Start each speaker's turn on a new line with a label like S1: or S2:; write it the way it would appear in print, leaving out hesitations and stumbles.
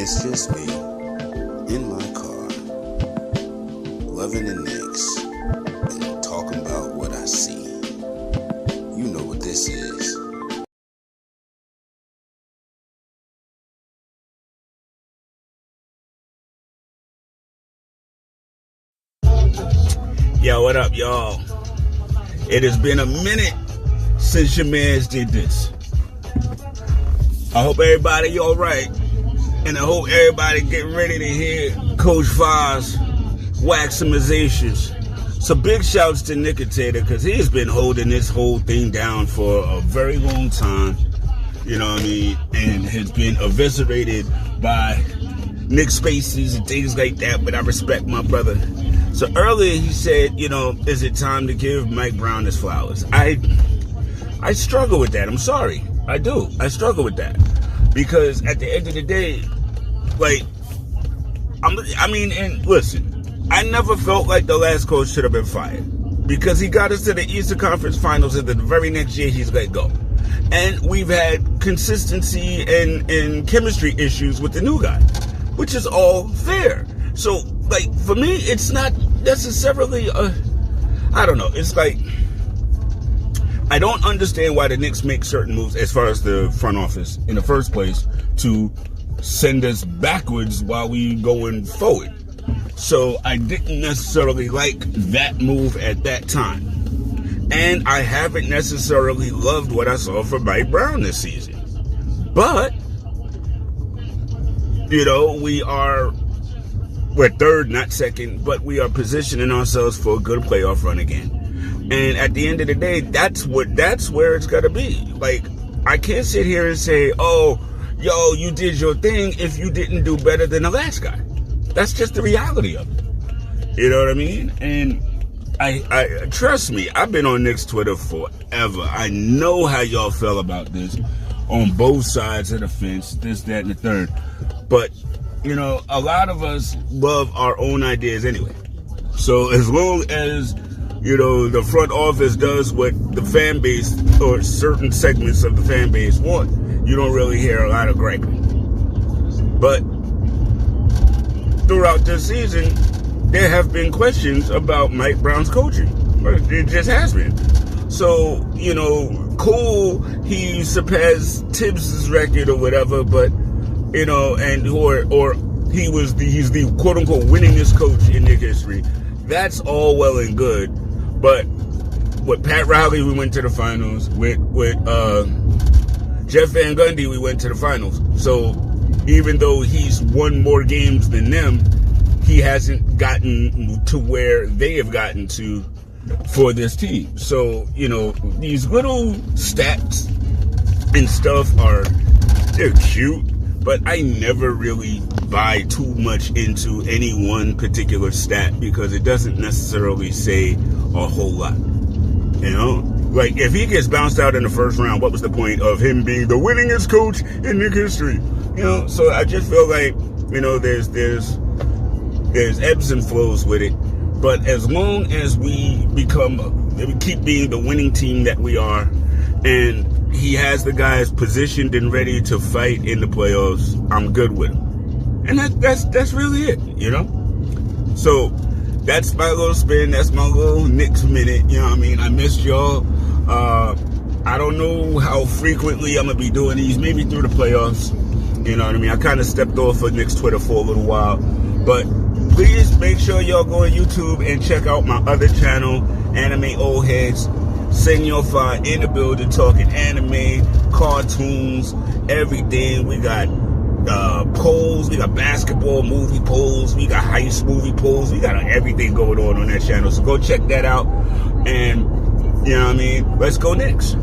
S1: It's just me in my car, loving the Knicks and talking about what I see. You know what this is.
S2: Yo, what up, y'all? It has been a minute since your mans did this. I hope everybody all right, and I hope everybody getting ready to hear Coach Vaz waximizations. So big shouts to Knicklandia, because he's been holding this whole thing down for a very long time, you know what I mean, and has been eviscerated by Nick Spaces and things like that, but I respect my brother. So earlier he said, is it time to give Mike Brown his flowers? I struggle with that. I'm sorry. I do. I struggle with that. Because at the end of the day, and listen, I never felt like the last coach should have been fired. Because he got us to the Eastern Conference Finals, and the very next year he's let go. And we've had consistency and chemistry issues with the new guy, which is all fair. So, for me, it's not necessarily I don't know. It's I don't understand why the Knicks make certain moves as far as the front office in the first place to send us backwards while we going forward. So I didn't necessarily like that move at that time. And I haven't necessarily loved what I saw from Mike Brown this season. But, we're third, not second, but we are positioning ourselves for a good playoff run again. And at the end of the day, that's where it's got to be. I can't sit here and say, oh, yo, you did your thing if you didn't do better than the last guy. That's just the reality of it. You know what I mean? And I trust me, I've been on Knicks Twitter forever. I know how y'all feel about this on both sides of the fence, this, that, and the third. But, a lot of us love our own ideas anyway. So as long as the front office does what the fan base or certain segments of the fan base want, you don't really hear a lot of griping. But throughout this season, there have been questions about Mike Brown's coaching. It just has been. So, cool, he surpassed Tibbs' record or whatever, but, or he's the quote unquote winningest coach in Knicks history. That's all well and good. But with Pat Riley, we went to the finals. With Jeff Van Gundy, we went to the finals. So even though he's won more games than them, he hasn't gotten to where they have gotten to for this team. So, these little stats and stuff they're cute, but I never really buy too much into any one particular stat because it doesn't necessarily say a whole lot. If he gets bounced out in the first round, what was the point of him being the winningest coach in Knicks history? So I just feel like, there's ebbs and flows with it. But as long as we keep being the winning team that we are, and he has the guys positioned and ready to fight in the playoffs, I'm good with him. And that's really it, So that's my little spin. That's my little Knicks minute. I missed y'all. I don't know how frequently I'm going to be doing these. Maybe through the playoffs. I kind of stepped off of Knicks Twitter for a little while. But please make sure y'all go on YouTube and check out my other channel, Anime Old Heads. Senor Fi in the building talking anime, cartoons, everything. We got polls, we got basketball movie polls, we got heist movie polls, we got everything going on that channel. So go check that out. And, let's go Knicks.